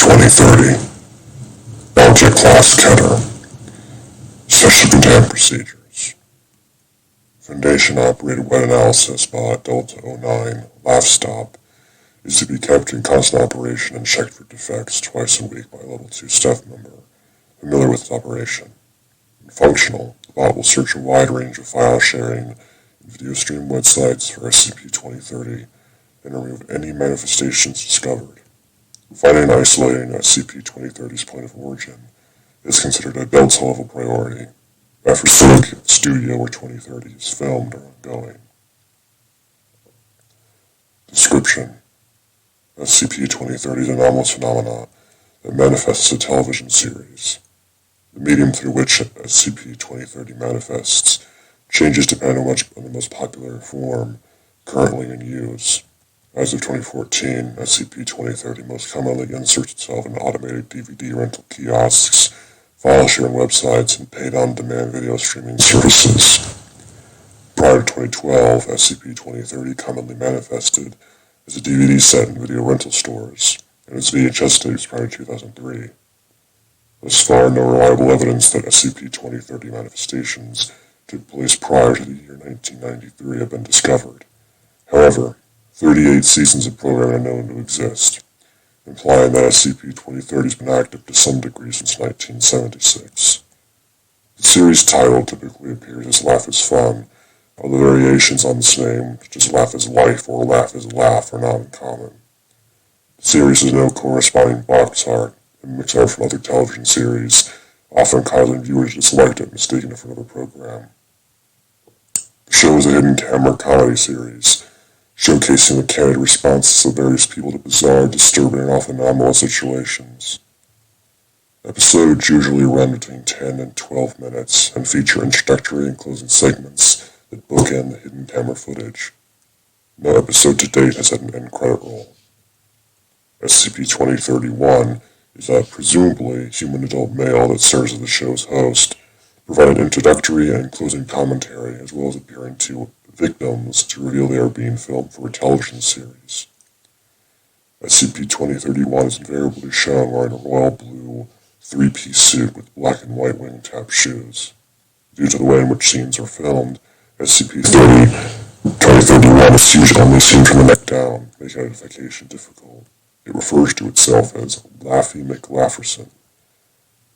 SCP-2030, Object Class Keter, Special Containment Procedures. Foundation-operated wet analysis bot Delta-09 LAFSTOP is to be kept in constant operation and checked for defects twice a week by a Level 2 staff member familiar with its operation. When functional, the bot will search a wide range of file sharing and video stream websites for SCP-2030 and remove any manifestations discovered. Finding and isolating SCP-2030's point of origin is considered a Delta-level priority after selecting the studio where 2030 is filmed or ongoing. Description: SCP-2030 is an anomalous phenomenon that manifests as a television series. The medium through which SCP-2030 manifests changes depending on the most popular form currently in use. As of 2014, SCP-2030 most commonly inserts itself in automated DVD rental kiosks, file sharing websites, and paid on-demand video streaming services. Prior to 2012, SCP-2030 commonly manifested as a DVD set in video rental stores, and its VHS tapes prior to 2003. Thus far, no reliable evidence that SCP-2030 manifestations took place prior to the year 1993 have been discovered. However, 38 seasons of programming are known to exist, implying that SCP-2030 has been active to some degree since 1976. The series title typically appears as Laugh is Fun, although variations on this name, such as Laugh is Life or Laugh is Laugh, are not uncommon. The series has no corresponding box art, and mix art from other television series, often causing viewers to select it, mistaking it for another program. The show is a hidden camera comedy series, showcasing the candid responses of various people to bizarre, disturbing, and often anomalous situations. Episodes usually run between 10 and 12 minutes and feature introductory and closing segments that bookend the hidden camera footage. No episode to date has had an end credit roll. SCP-2031 is a presumably human adult male that serves as the show's host, providing introductory and closing commentary, as well as appearing to victims to reveal they are being filmed for a television series. SCP-2031 is invariably shown wearing a royal blue three-piece suit with black and white wing-cap shoes. Due to the way in which scenes are filmed, SCP-2031 is usually only seen from the neck down, making identification difficult. It refers to itself as Laffy McLafferson.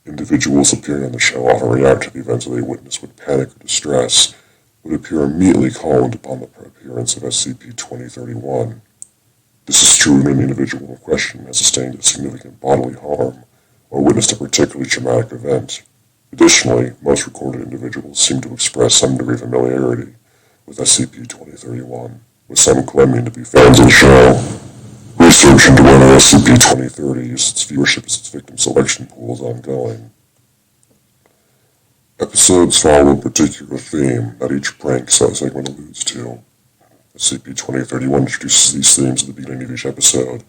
Individuals appearing on the show often react to the events they witness with panic or distress, would appear immediately calmed upon the appearance of SCP-2031. This is true when the individual in question has sustained a significant bodily harm or witnessed a particularly traumatic event. Additionally, most recorded individuals seem to express some degree of familiarity with SCP-2031, with some claiming to be fans of the show. Research into whether SCP-2030 uses its viewership as its victim selection pool is ongoing. Episodes follow a particular theme that each prank segment alludes to. SCP-2031 introduces these themes at the beginning of each episode,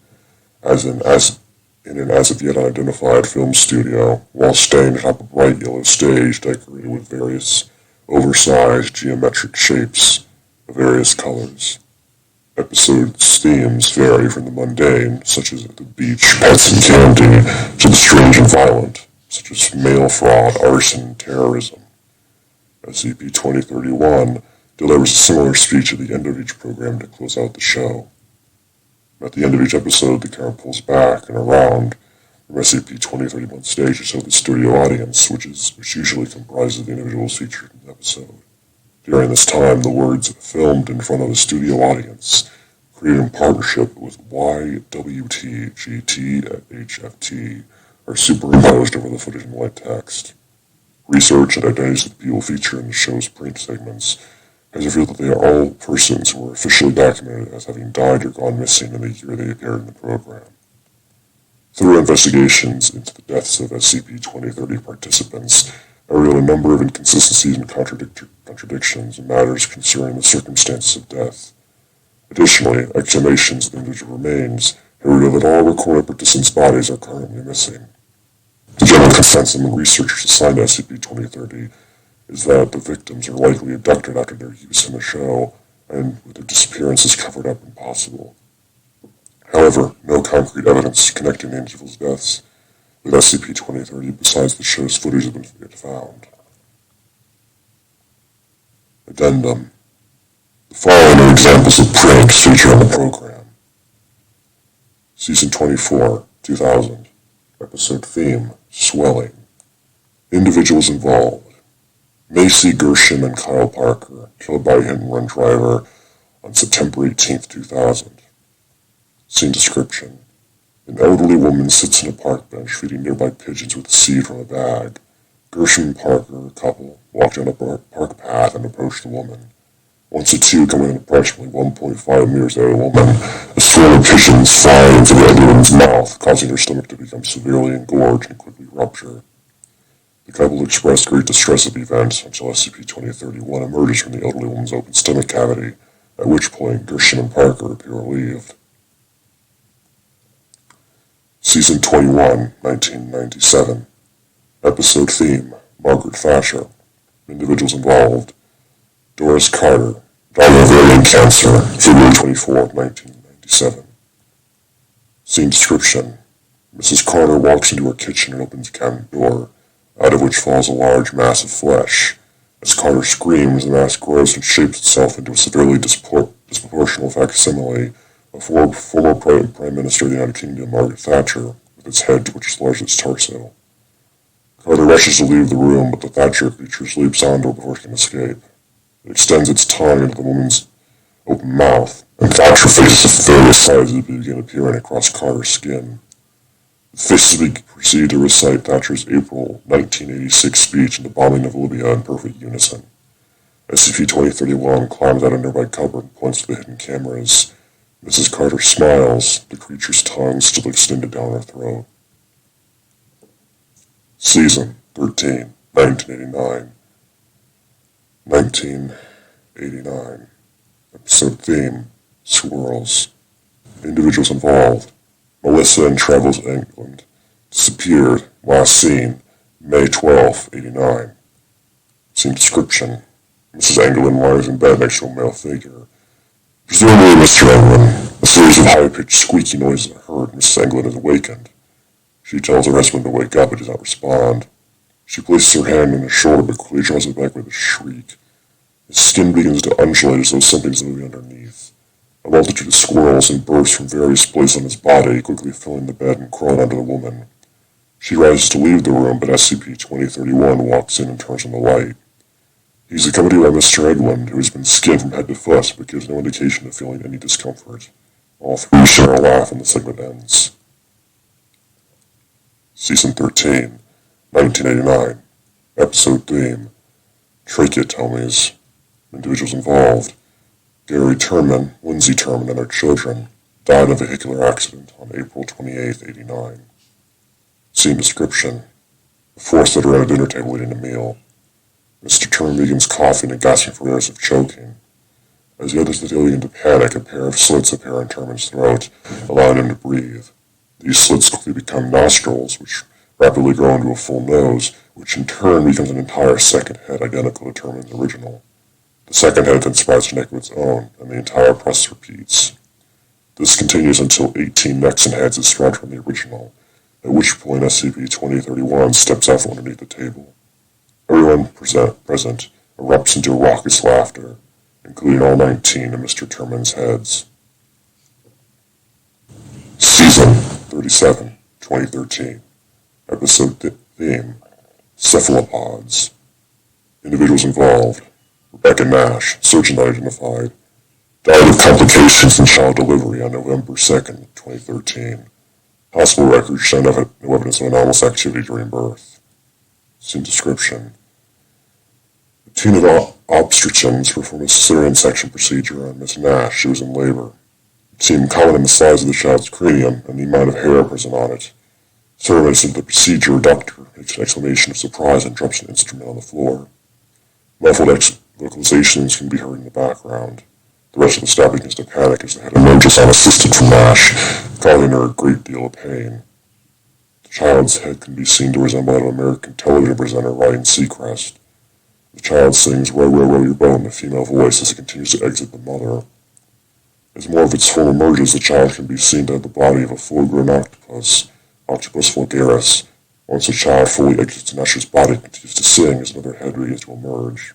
in an as-of-yet unidentified film studio, while staying atop a bright yellow stage decorated with various oversized geometric shapes of various colors. Episodes' themes vary from the mundane, such as the beach, pets, and candy, to the strange and violent, such as mail fraud, arson, and terrorism. SCP-2031 delivers a similar speech at the end of each program to close out the show. At the end of each episode, the camera pulls back and around from SCP-2031 stage to show the studio audience, which usually comprises the individuals featured in the episode. During this time, the words "filmed in front of the studio audience," created in partnership with YWTGT@HFT, are superimposed over the footage in white text. Research and identities of the people featured in the show's print segments has revealed that they are all persons who were officially documented as having died or gone missing in the year they appeared in the program. Through investigations into the deaths of SCP-2030 participants, I revealed a number of inconsistencies and contradictions in matters concerning the circumstances of death. Additionally, exhumations of individual remains have revealed that all recorded participants' bodies are currently missing. The general consensus among researchers assigned to SCP-2030 is that the victims are likely abducted after their use in the show, and with their disappearances covered up and possible. However, no concrete evidence connecting the individual's deaths with SCP-2030 besides the show's footage has been found. Addendum. The following are examples of pranks featured on the program. Season 24, 2000. Episode theme, Swelling. Individuals involved. Macy Gershom and Kyle Parker, killed by a hit-and-run driver on September 18, 2000. Scene description. An elderly woman sits in a park bench feeding nearby pigeons with seed from a bag. Gershom and Parker, a couple, walk down a park path and approach the woman. Once the two come within approximately 1.5 meters of the woman, a swarm of pigeons fly into the elderly woman's mouth, causing her stomach to become severely engorged and quickly rupture. The couple express great distress at the event until SCP-2031 emerges from the elderly woman's open stomach cavity, at which point Gershom and Parker appear relieved. Season 21, 1997. Episode theme, Margaret Thatcher. Individuals involved. Doris Carter, died of ovarian cancer, February 24, 1997. Scene description. Mrs. Carter walks into her kitchen and opens a cabinet door, out of which falls a large mass of flesh. As Carter screams, the mass grows and shapes itself into a severely disproportional facsimile of former Prime Minister of the United Kingdom, Margaret Thatcher, with its head which is large as its torso. Carter rushes to leave the room, but the Thatcher creature leaps onto her before she can escape. It extends its tongue into the woman's open mouth, and Thatcher faces of various sizes begin appearing across Carter's skin. The faces proceed to recite Thatcher's April 1986 speech in the bombing of Libya in perfect unison. SCP-2031 climbs out of a nearby cupboard and points to the hidden cameras. Mrs. Carter smiles, the creature's tongue still extended down her throat. Season 13, 1989. 1989. Episode theme, Squirrels. Individuals involved. Melissa in Travels, England. Disappeared. Last seen, May 12, 89. Scene description. Mrs. Englund lies in bed next to a male figure. Presumably Mr. Englund. A series of high-pitched squeaky noises are heard. Mrs. Englund is awakened. She tells her husband to wake up but does not respond. She places her hand on his shoulder but quickly draws it back with a shriek. His skin begins to undulate as though something is moving underneath. A multitude of squirrels and bursts from various places on his body, quickly filling the bed and crawling onto the woman. She rises to leave the room, but SCP-2031 walks in and turns on the light. He is accompanied by Mr. Englund, who has been skinned from head to foot, but gives no indication of feeling any discomfort. All three share a laugh and the segment ends. Season 13, 1989. Episode theme, Tracheotomies. Individuals involved. Gary Terman, Lindsay Terman, and their children died in a vehicular accident on April 28, 89. Scene description. The four sit around a dinner table eating a meal. Mr. Terman begins coughing and gasping for air as if choking. As the others begin to panic, a pair of slits appear in Terman's throat, allowing him to breathe. These slits quickly become nostrils, which rapidly grow into a full nose, which in turn becomes an entire second head identical to Terman's original. The second head then sprouts a neck of its own, and the entire process repeats. This continues until 18 necks and heads is sprout from the original, at which point SCP-2031 steps out from underneath the table. Everyone present erupts into raucous laughter, including all 19 of Mr. Terman's heads. Season 37, 2013. Episode theme, Cephalopods. Individuals involved. Rebecca Nash, surgeon unidentified, died of complications in child delivery on November 2nd, 2013. Hospital records show no evidence of anomalous activity during birth. Scene description. The team of obstetricians performed a cesarean section procedure on Miss Nash. She was in labor. The team commented on the size of the child's cranium and the amount of hair present on it. Several minutes into the procedure, a doctor makes an exclamation of surprise and drops an instrument on the floor. Muffled vocalizations can be heard in the background. The rest of the staff begins to panic as the head emerges unassisted from Nash, causing her a great deal of pain. The child's head can be seen to resemble that of an American television presenter Ryan Seacrest. The child sings "Row, row, row your boat" in a female voice as it continues to exit the mother. As more of its form emerges, the child can be seen to have the body of a full-grown octopus, Octopus vulgaris. Once the child fully exits the nesher's body and continues to sing as another head begins to emerge.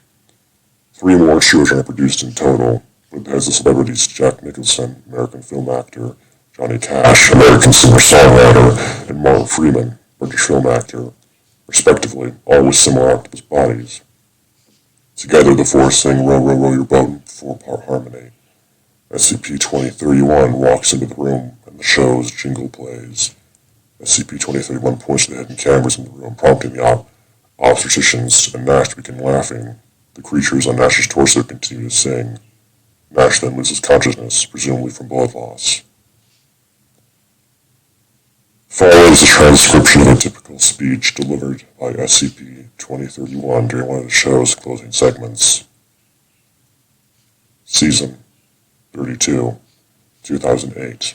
3 more children are produced in total, with the heads of celebrities Jack Nicholson, American film actor, Johnny Cash, American singer-songwriter, and Martin Freeman, British film actor, respectively, all with similar octopus bodies. Together, the 4 sing Row, Row, Row Your Boat in 4-part harmony. SCP-2031 walks into the room, and the show's jingle plays. SCP-2031 points to the hidden cameras in the room, prompting the obstetricians and Nash to begin laughing. The creatures on Nash's torso continue to sing. Nash then loses consciousness, presumably from blood loss. Follows a transcription of a typical speech delivered by SCP-2031 during one of the show's closing segments. Season 32, 2008.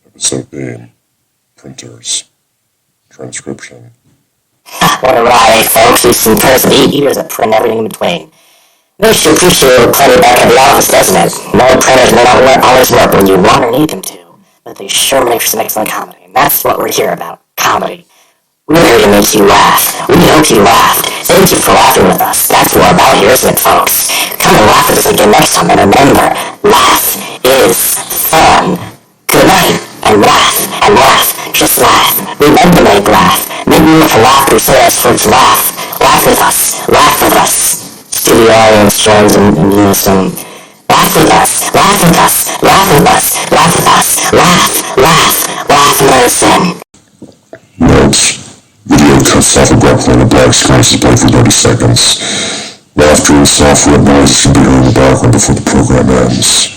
Episode theme, Printers. Transcription. Alright, folks, we've seen printers of 8 years that print everything in between. Makes you appreciate plenty back at the office, doesn't it? No, printers may not always work when you want or need them to, but they sure make for some excellent comedy, and that's what we're here about, comedy. We're here to make you laugh. We hope you laughed. Thank you for laughing with us. That's what we're about here, isn't it, folks? Come and laugh with us again next time, and remember, laugh is fun. Good night, and laugh, and laugh. Just laugh. Remember to make laugh. Maybe with a laughter says for its laugh. Laugh with us. Laugh with us. Studio audience joins in unison. Laugh with us. Laugh with us. Laugh with us. Laugh with us. Laugh. Laugh. Laugh medicine. Notes. Video cuts off abruptly and a black screen is displayed for 30 seconds. Laughter and soft red noise can be heard in the background before the program ends.